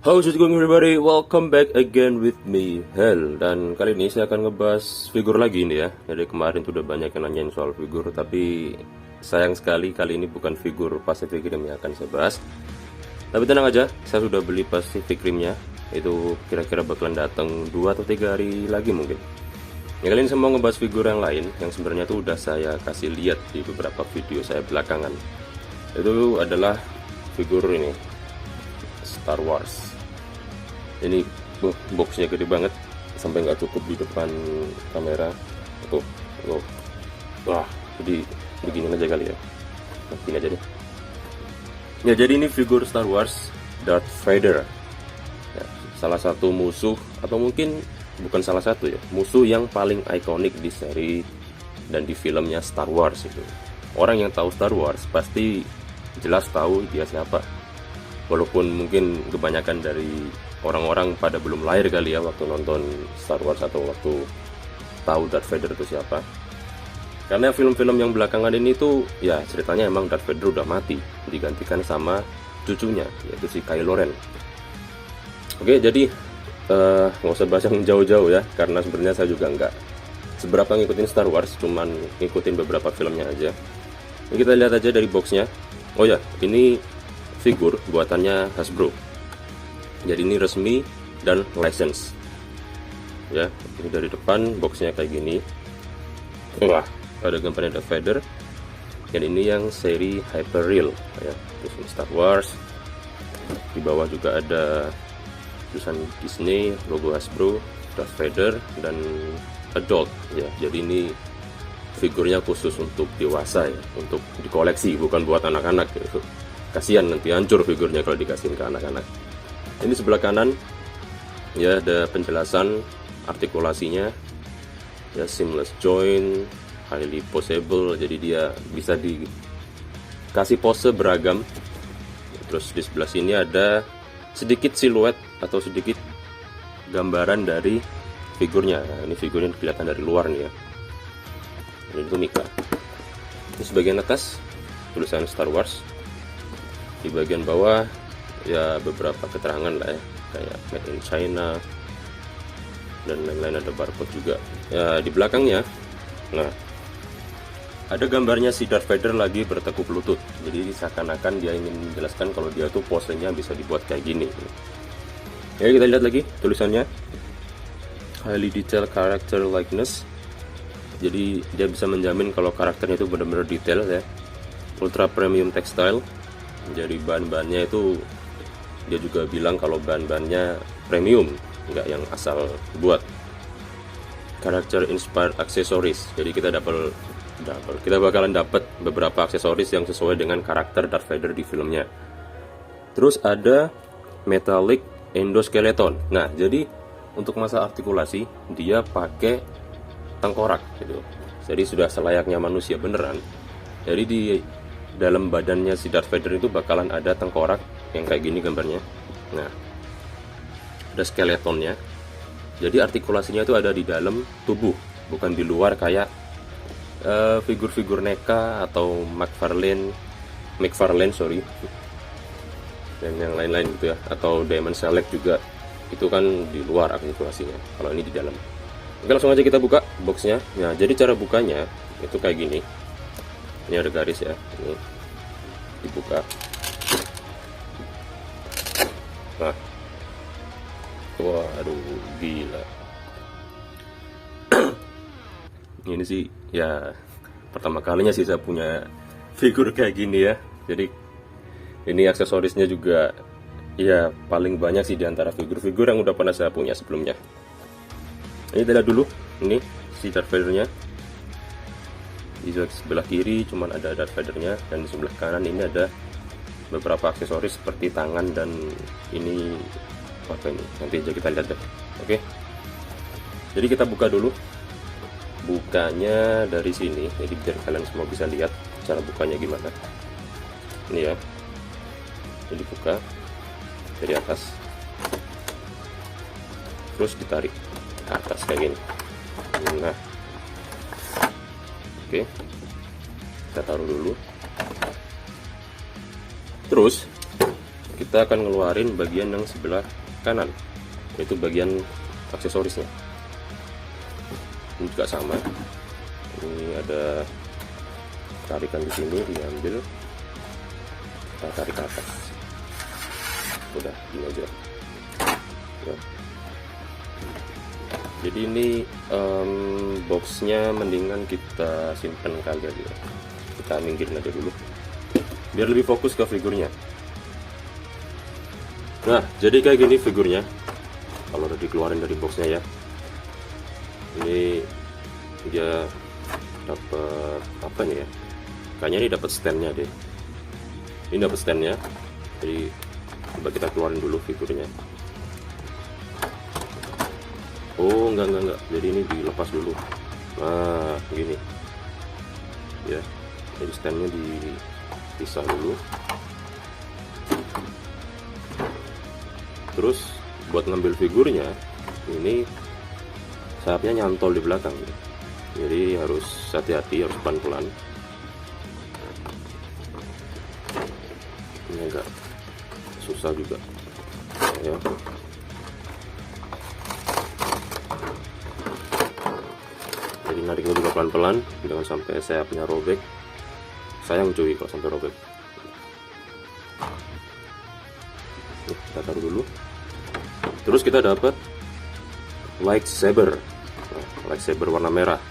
How's it going everybody? Welcome back again with me, Hel. Dan kali ini saya akan ngebahas figur lagi nih ya. Jadi kemarin tuh udah banyak yang nanyain soal figur, tapi sayang sekali kali ini bukan figur Pacific Rim yang akan saya bahas. Tapi tenang aja, saya sudah beli Pacific Rimnya. Itu kira-kira bakalan datang 2 atau 3 hari lagi mungkin. Ya, kali ini saya mau ngebahas figur yang lain yang sebenarnya tuh udah saya kasih lihat di beberapa video saya belakangan. Itu adalah figur ini, Star Wars. Ini boxnya gede banget sampai nggak cukup di depan kamera. Wah, jadi begini aja kali ya. Begini aja deh. Ya, jadi ini figur Star Wars Darth Vader. Ya, salah satu musuh, atau mungkin bukan salah satu ya, musuh yang paling ikonik di seri dan di filmnya Star Wars itu. Orang yang tahu Star Wars pasti jelas tahu dia siapa. Walaupun mungkin kebanyakan dari orang-orang pada belum lahir kali ya waktu nonton Star Wars atau waktu tahu Darth Vader itu siapa. Karena film-film yang belakangan ini tuh ya ceritanya emang Darth Vader udah mati, digantikan sama cucunya yaitu si Kylo Ren. Oke, jadi nggak usah bahas yang jauh-jauh ya, karena sebenarnya saya juga nggak seberapa ngikutin Star Wars, cuman ngikutin beberapa filmnya aja. Ini kita lihat aja dari boxnya. Oh ya, ini figur buatannya Hasbro. Jadi ini resmi dan license. Ya, ini dari depan boxnya kayak gini. Wah, ada gambarnya Darth Vader. Dan ini yang seri Hyper Real ya. Terus ini Star Wars. Di bawah juga ada tulisan Disney, logo Hasbro, Darth Vader dan adult ya. Jadi ini figurnya khusus untuk dewasa ya, untuk dikoleksi, bukan buat anak-anak gitu. Kasihan nanti hancur figurnya kalau dikasihin ke anak-anak. Ini sebelah kanan ya, ada penjelasan artikulasinya ya, seamless joint, highly poseable, jadi dia bisa dikasih pose beragam. Terus di sebelah sini ada sedikit siluet atau sedikit gambaran dari figurnya. Nah, ini figurnya kelihatan dari luar nih ya. Ini itu Mika. Di sebagian atas tulisan Star Wars. Di bagian bawah ya beberapa keterangan lah ya, kayak made in China dan lain-lain, ada barcode juga ya di belakangnya. Nah, ada gambarnya si Darth Vader lagi bertekuk lutut, jadi seakan-akan dia ingin menjelaskan kalau dia tuh posenya bisa dibuat kayak gini ya. Kita lihat lagi tulisannya, highly detailed character likeness, jadi dia bisa menjamin kalau karakternya itu benar-benar detail ya. Ultra premium textile, jadi bahan-bahannya itu dia juga bilang kalau bahan-bahannya premium, nggak yang asal buat. Character inspired accessories, jadi kita bakalan dapat beberapa aksesoris yang sesuai dengan karakter Darth Vader di filmnya. Terus ada metallic endoskeleton. Nah, jadi untuk masa artikulasi dia pakai tengkorak gitu. Jadi sudah selayaknya manusia beneran. Jadi di dalam badannya si Darth Vader itu bakalan ada tengkorak yang kayak gini gambarnya. Nah, ada skeletonnya. Jadi artikulasinya itu ada di dalam tubuh, bukan di luar kayak figur-figur NECA atau McFarlane dan yang lain-lain gitu ya, atau Diamond Select juga, itu kan di luar artikulasinya. Kalau ini di dalam. Oke, langsung aja kita buka boxnya. Nah, jadi cara bukanya itu kayak gini. Ini ada garis ya, ini dibuka. Nah, waduh, gila. Ini sih ya pertama kalinya sih saya punya figur kayak gini ya. Jadi ini aksesorisnya juga ya paling banyak sih di antara figur-figur yang udah pernah saya punya sebelumnya. Ini kita lihat dulu, ini si Darth Vader-nya. Di sebelah kiri cuman ada Darth Vader-nya, dan di sebelah kanan ini ada beberapa aksesoris seperti tangan dan ini apa ini, nanti aja kita lihat deh. Oke, jadi kita buka dulu. Bukanya dari sini, jadi biar kalian semua bisa lihat cara bukanya gimana. Ini ya, jadi buka dari atas, terus ditarik ke atas kayak gini. Nah, oke, kita taruh dulu. Terus kita akan ngeluarin bagian yang sebelah kanan, yaitu bagian aksesorisnya. Ini juga sama, ini ada tarikan di sini, diambil, kita tarik ke atas, udah gini aja ya. Jadi ini boxnya mendingan kita simpen kali aja, kita minggirin aja dulu biar lebih fokus ke figurnya. Nah, jadi kayak gini figurnya kalau udah dikeluarin dari boxnya ya. Ini dia dapat apa nih ya, kayaknya ini dapat standnya deh. Ini dapat standnya, jadi coba kita keluarin dulu figurnya. Oh enggak, jadi ini dilepas dulu. Nah gini ya, jadi standnya dipisah dulu. Terus buat ngambil figurnya, ini sayapnya nyantol di belakang, jadi harus hati-hati, harus pelan-pelan. Ini agak susah juga ya. Jadi nariknya juga pelan-pelan, jangan sampai sayapnya robek. Sayang cuy kalau sampai robek. Kita taruh dulu. Terus kita dapat lightsaber. Lightsaber warna merah.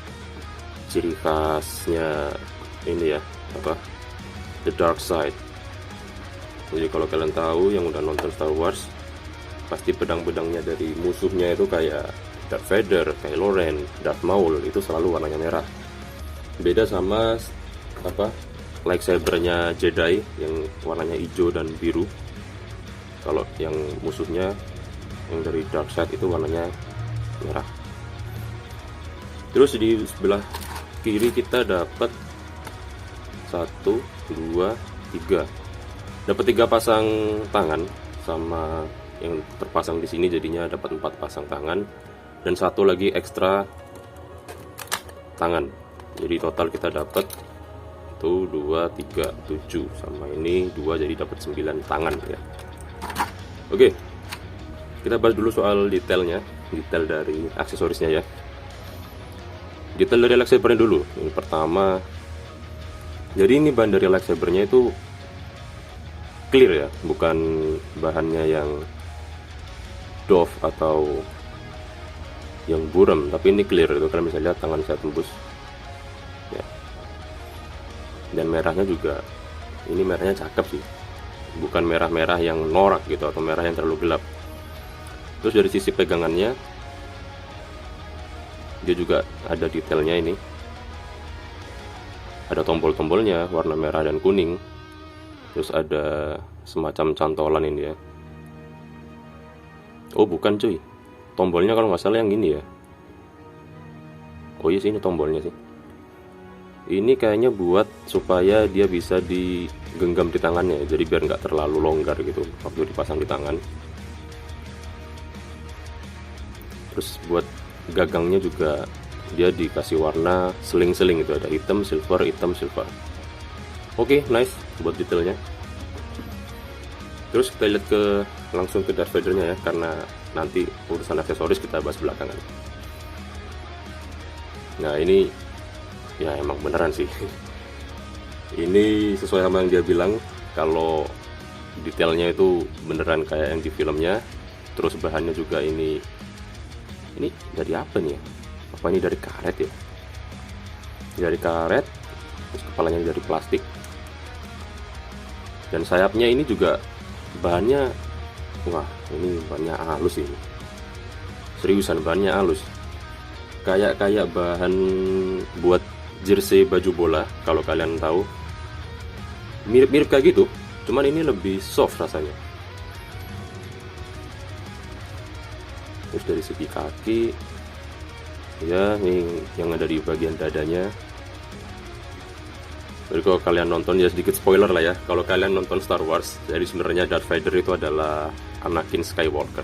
Ciri khasnya ini ya, apa? The dark side. Jadi kalau kalian tahu yang udah nonton Star Wars, pasti pedang-pedangnya dari musuhnya itu kayak Darth Vader, Kylo Ren, Darth Maul, itu selalu warnanya merah. Beda sama apa? Lightsabernya Jedi yang warnanya hijau dan biru. Kalau yang musuhnya yang dari dark side itu warnanya merah. Terus di sebelah kiri kita dapat 1, 2, 3. Dapat 3 pasang tangan, sama yang terpasang di sini jadinya dapat 4 pasang tangan, dan 1 lagi ekstra tangan. Jadi total kita dapat 1, 2, 3, 7, sama ini 2, jadi dapat 9 tangan ya. Oke, kita bahas dulu soal detailnya, detail dari aksesorisnya ya. Detail dari lightsabernya dulu. Yang pertama, jadi ini bahan dari lightsabernya itu clear ya, bukan bahannya yang doff atau yang buram, tapi ini clear. Itu kalian bisa lihat tangan saya tembus ya. Dan merahnya juga, ini merahnya cakep sih, bukan merah-merah yang norak gitu atau merah yang terlalu gelap. Terus dari sisi pegangannya dia juga ada detailnya, ini ada tombol-tombolnya warna merah dan kuning. Terus ada semacam cantolan ini ya. Oh bukan cuy, tombolnya kalau nggak salah yang ini ya. Oh iya sih, ini tombolnya sih. Ini kayaknya buat supaya dia bisa digenggam di tangannya, jadi biar nggak terlalu longgar gitu waktu dipasang di tangan. Terus buat gagangnya juga dia dikasih warna seling-seling, itu ada hitam, silver, hitam, silver. Oke, nice buat detailnya. Terus kita lihat langsung ke Darth Vader-nya ya, karena nanti urusan aksesoris kita bahas belakangan. Nah ini ya emang beneran sih. Ini sesuai sama yang dia bilang, kalau detailnya itu beneran kayak yang di filmnya. Terus bahannya juga ini dari apa nih ya? Apa ini dari karet ya? Dari karet. Terus kepalanya dari plastik. Dan sayapnya ini juga bahannya, wah ini bahannya halus ini. Seriusan bahannya halus. Kayak bahan buat jersey baju bola, kalau kalian tahu. Mirip-mirip kayak gitu, cuman ini lebih soft rasanya. Terus dari segi kaki ya, ini yang ada di bagian dadanya. Jadi kalau kalian nonton, ya sedikit spoiler lah ya, kalau kalian nonton Star Wars, jadi sebenarnya Darth Vader itu adalah Anakin Skywalker,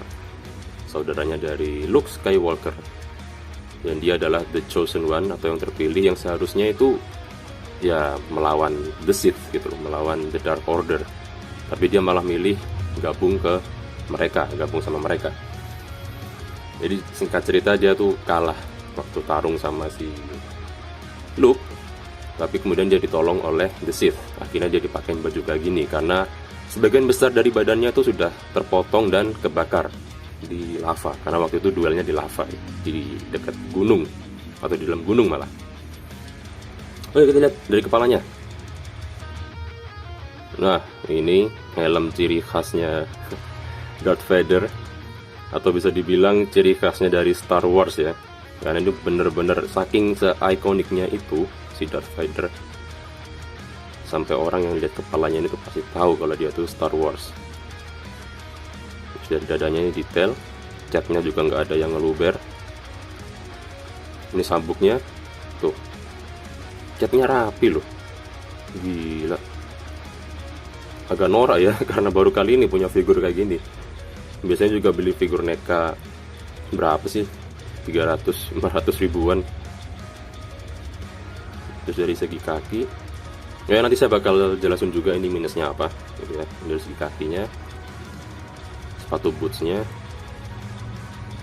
saudaranya dari Luke Skywalker. Dan dia adalah the chosen one atau yang terpilih, yang seharusnya itu ya melawan the Sith gitu, melawan the Dark Order. Tapi dia malah milih gabung sama mereka. Jadi singkat cerita dia tuh kalah waktu tarung sama si Luke, tapi kemudian dia ditolong oleh The Sith. Akhirnya dia dipakein baju kayak gini karena sebagian besar dari badannya tuh sudah terpotong dan kebakar di lava, karena waktu itu duelnya di lava, di dekat gunung atau di dalam gunung malah. Oke, kita lihat dari kepalanya. Nah, ini helm ciri khasnya Darth Vader, atau bisa dibilang ciri khasnya dari Star Wars ya, karena itu bener-bener saking se-ikoniknya itu si Darth Vader, sampai orang yang lihat kepalanya ini tuh pasti tahu kalau dia tuh Star Wars. Dari dadanya ini detail, catnya juga nggak ada yang ngeluber. Ini sabuknya tuh, catnya rapi loh, gila. Agak norak ya karena baru kali ini punya figur kayak gini. Biasanya juga beli figur NECA berapa sih, 300-400 ribuan. Terus dari segi kaki ya, nanti saya bakal jelasin juga ini minusnya apa gitu ya. Dari segi kakinya, sepatu bootsnya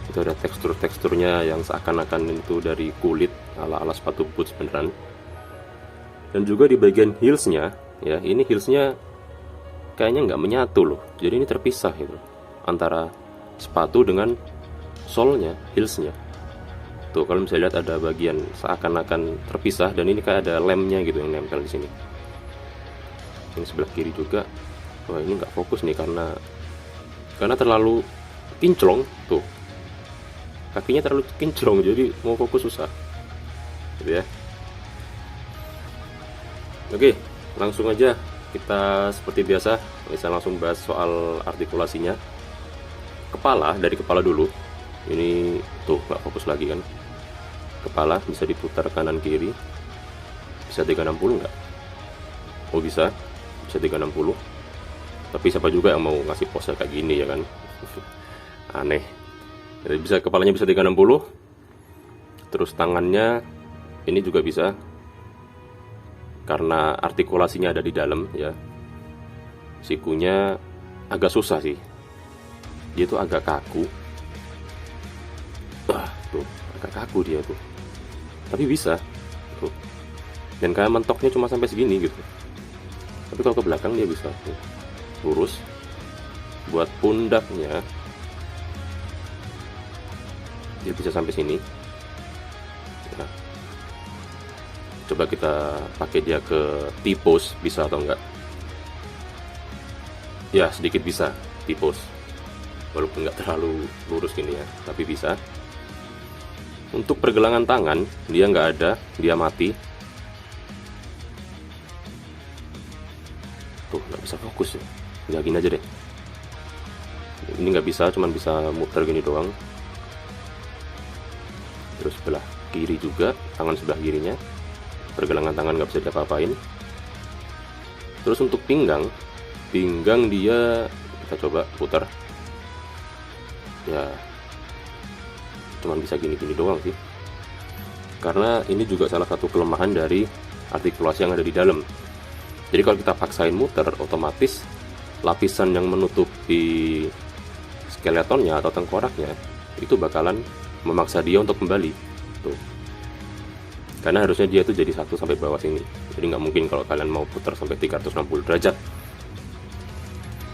itu ada teksturnya yang seakan-akan itu dari kulit, ala-ala sepatu boots beneran. Dan juga di bagian heelsnya ya, ini heelsnya kayaknya nggak menyatu loh, jadi ini terpisah gitu antara sepatu dengan solnya, heelsnya. Tuh kalau bisa lihat ada bagian seakan-akan terpisah, dan ini kayak ada lemnya gitu yang nempel di sini. Ini sebelah kiri juga. Wah, ini nggak fokus nih karena terlalu kinclong tuh. Kakinya terlalu kinclong, jadi mau fokus susah. Gitu ya. Oke, langsung aja kita seperti biasa, bisa langsung bahas soal artikulasinya. Dari kepala dulu. Ini tuh nggak fokus lagi kan. Kepala bisa diputar kanan kiri. Bisa 360 nggak? Oh bisa 360. Tapi siapa juga yang mau ngasih pose kayak gini ya kan? Aneh. Jadi kepalanya bisa 360. Terus tangannya ini juga bisa, karena artikulasinya ada di dalam ya. Sikunya agak susah sih, dia tuh agak kaku. Tuh agak kaku dia tuh, tapi bisa tuh. Dan kayak mentoknya cuma sampai segini gitu, tapi kalau ke belakang dia bisa tuh, lurus. Buat pundaknya dia bisa sampai sini. Nah, coba kita pakai dia ke T-pose, bisa atau enggak? Ya sedikit bisa T-pose, walaupun nggak terlalu lurus gini ya, tapi bisa. Untuk pergelangan tangan dia nggak ada, dia mati. Tuh nggak bisa fokus ya, ya gini aja deh. Ini nggak bisa, cuman bisa muter gini doang. Terus sebelah kiri juga, tangan sebelah kirinya, pergelangan tangan nggak bisa diapa-apain. Terus untuk pinggang dia kita coba putar ya, cuman bisa gini-gini doang sih, karena ini juga salah satu kelemahan dari artikulasi yang ada di dalam. Jadi kalau kita paksain muter, otomatis lapisan yang menutupi skeletonnya atau tengkoraknya itu bakalan memaksa dia untuk kembali tuh, karena harusnya dia tuh jadi satu sampai bawah sini. Jadi nggak mungkin kalau kalian mau putar sampai 360 derajat.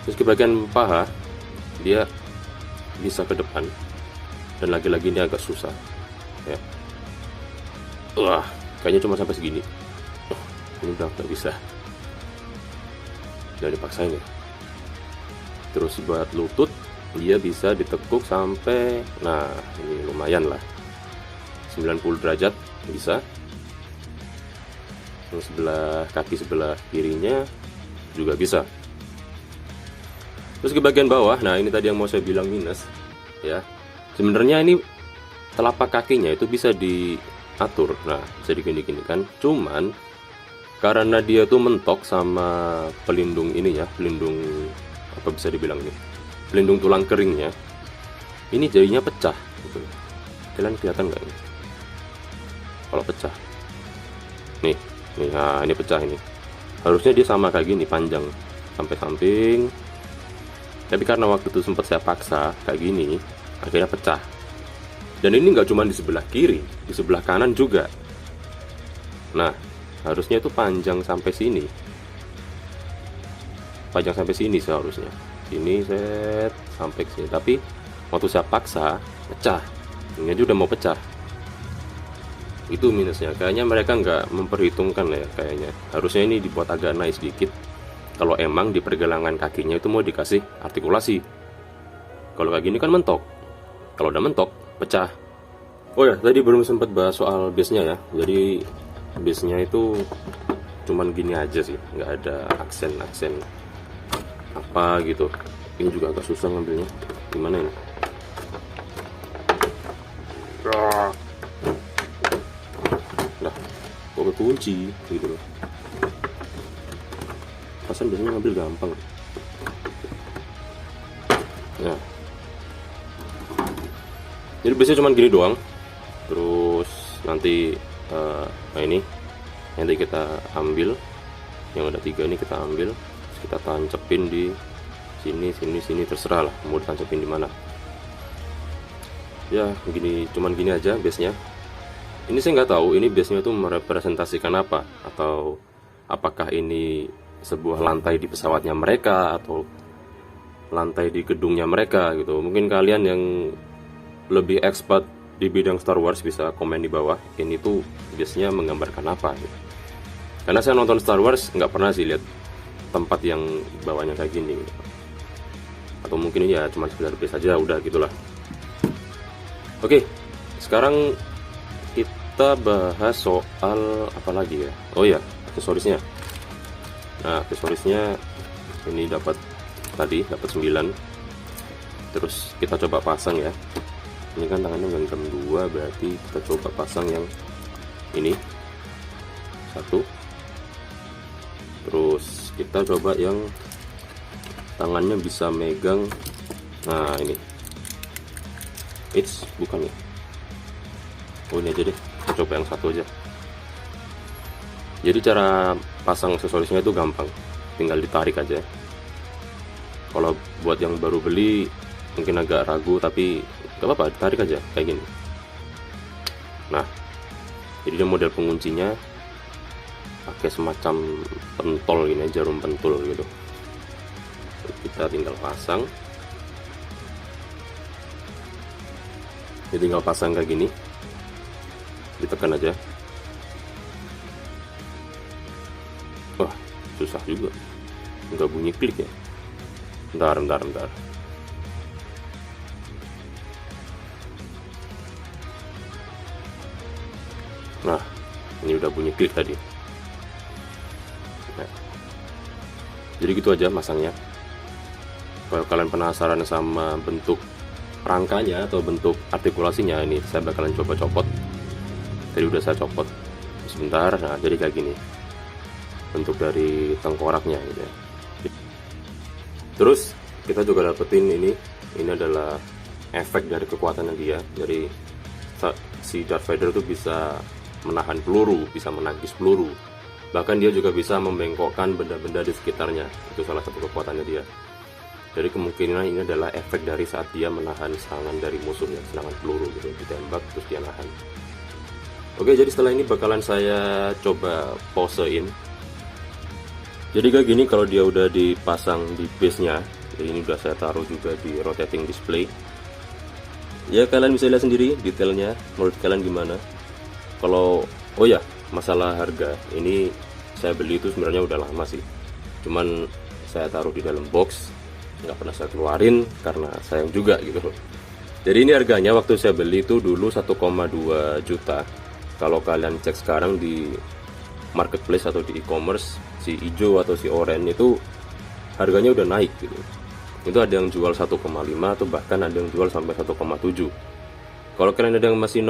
Terus ke bagian paha dia bisa ke depan, dan lagi-lagi ini agak susah ya. Wah, kayaknya cuma sampai segini. Ini udah nggak bisa, udah dipaksain ya. Terus buat lutut dia bisa ditekuk sampai, nah ini lumayan lah, 90 derajat bisa. Yang sebelah kaki sebelah kirinya juga bisa. Terus ke bagian bawah, nah ini tadi yang mau saya bilang minus ya. Sebenarnya ini telapak kakinya itu bisa diatur, nah bisa digini-gini kan. Cuman karena dia tuh mentok sama pelindung ini ya, pelindung apa bisa dibilang ini, pelindung tulang keringnya, ini jadinya pecah gitu. Kalian kelihatan nggak ini? Kalau pecah, nih, nah ini pecah ini. Harusnya dia sama kayak gini, panjang sampai samping. Tapi karena waktu itu sempat saya paksa kayak gini, akhirnya pecah. Dan ini nggak cuma di sebelah kiri, di sebelah kanan juga. Nah, harusnya itu panjang sampai sini. Panjang sampai sini seharusnya. Ini set sampai sini. Tapi waktu saya paksa, pecah. Ini aja udah mau pecah. Itu minusnya. Kayaknya mereka nggak memperhitungkan ya kayaknya. Harusnya ini dibuat agak naik sedikit. Kalau emang di pergelangan kakinya itu mau dikasih artikulasi. Kalau kayak gini kan mentok. Kalau udah mentok, pecah. Oh ya, tadi belum sempat bahas soal base-nya ya. Jadi base-nya itu cuman gini aja sih, nggak ada aksen-aksen apa gitu. Ini juga agak susah ngambilnya. Gimana ini? Nah, kok kekunci gitu loh. Pasan biasanya ngambil gampang. Nah, jadi biasanya cuma gini doang. Terus nanti nah ini nanti kita ambil yang ada 3 ini, kita ambil, terus kita tancepin di sini, terserah lah mau ditancepin di mana. Ya gini, cuman gini aja base-nya. Ini saya nggak tahu ini base-nya itu merepresentasikan apa, atau apakah ini sebuah lantai di pesawatnya mereka atau lantai di gedungnya mereka gitu. Mungkin kalian yang lebih expert di bidang Star Wars bisa komen di bawah ini tuh biasanya menggambarkan apa gitu. Karena saya nonton Star Wars nggak pernah sih lihat tempat yang bawahnya kayak gini gitu. Atau mungkin ya cuma sekedar base aja udah gitulah. Oke, sekarang kita bahas soal apa lagi ya. Oh ya, aksesorisnya. Nah, aksesorisnya ini dapat 9. Terus kita coba pasang ya. Ini kan tangannya genggam 2, berarti kita coba pasang yang ini 1. Terus kita coba yang tangannya bisa megang. Nah, ini. Bukan ya. Oh, ini aja deh. Kita coba yang 1 aja. Jadi cara pasang aksesorisnya itu gampang, tinggal ditarik aja. Kalau buat yang baru beli mungkin agak ragu, tapi gak apa-apa, ditarik aja kayak gini. Nah, jadi dia model penguncinya pakai semacam pentol gini, jarum pentul gitu. Kita tinggal pasang. Jadi tinggal pasang kayak gini, ditekan aja. Wah, susah juga, nggak bunyi klik ya. Bentar. Nah, ini udah bunyi klik tadi. Nah, jadi gitu aja masangnya. Kalau kalian penasaran sama bentuk rangkanya atau bentuk artikulasinya, ini saya bakalan coba copot. Tadi udah saya copot sebentar. Nah, jadi kayak gini bentuk dari tengkoraknya gitu ya. Terus kita juga dapetin ini adalah efek dari kekuatannya dia. Jadi si Darth Vader itu bisa menahan peluru, bisa menangkis peluru. Bahkan dia juga bisa membengkokkan benda-benda di sekitarnya. Itu salah satu kekuatannya dia. Jadi kemungkinan ini adalah efek dari saat dia menahan serangan dari musuh ya, serangan peluru gitu, ditembak terus dia nahan. Oke, jadi setelah ini bakalan saya coba posein. Jadi kayak gini kalau dia udah dipasang di base-nya. Jadi ini udah saya taruh juga di rotating display. Ya kalian bisa lihat sendiri detailnya. Menurut kalian gimana? Kalau oh ya, masalah harga. Ini saya beli itu sebenarnya udah lama sih. Cuman saya taruh di dalam box, nggak pernah saya keluarin karena sayang juga gitu. Jadi ini harganya waktu saya beli itu dulu 1,2 juta. Kalau kalian cek sekarang di marketplace atau di e-commerce, si hijau atau si oranye itu harganya udah naik gitu. Itu ada yang jual 1,5 atau bahkan ada yang jual sampai 1,7. Kalau kalian ada yang masih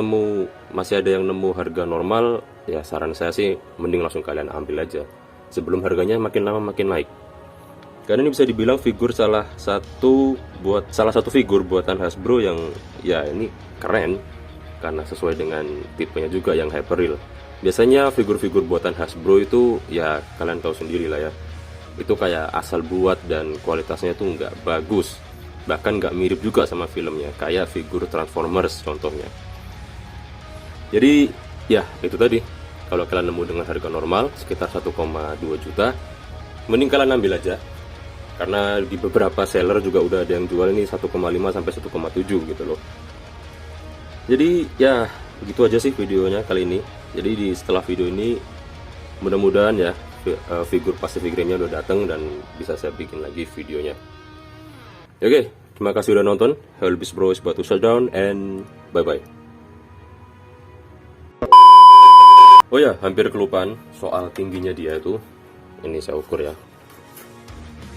ada yang nemu harga normal, ya saran saya sih mending langsung kalian ambil aja sebelum harganya makin lama makin naik. Karena ini bisa dibilang salah satu figur buatan Hasbro yang ya ini keren karena sesuai dengan tipenya juga yang hyperreal. Biasanya figur-figur buatan Hasbro itu ya kalian tahu sendiri lah ya, itu kayak asal buat dan kualitasnya itu nggak bagus, bahkan nggak mirip juga sama filmnya, kayak figur Transformers contohnya. Jadi ya itu tadi, kalau kalian nemu dengan harga normal sekitar 1,2 juta, mending kalian ambil aja, karena di beberapa seller juga udah ada yang jual ini 1,5 sampai 1,7 gitu loh. Jadi ya begitu aja sih videonya kali ini. Jadi setelah video ini mudah-mudahan ya figur Pacific Rim-nya udah datang dan bisa saya bikin lagi videonya. Oke, terima kasih udah nonton. Helbis Bro is about to shut down and bye bye. Oh ya, hampir kelupaan soal tingginya dia itu. Ini saya ukur ya.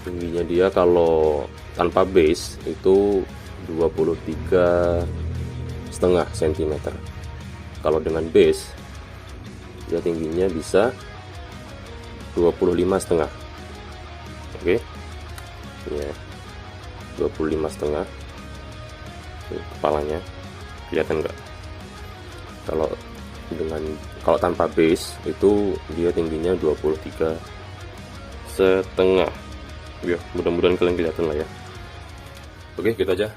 Tingginya dia kalau tanpa base itu 23,5 cm. Kalau dengan base dia tingginya bisa 25,5. Oke. Ya. 25,5. Kepalanya kelihatan nggak? Kalau tanpa base itu dia tingginya 23,5. Ya, mudah-mudahan kalian kelihatan lah ya. Oke, gitu aja.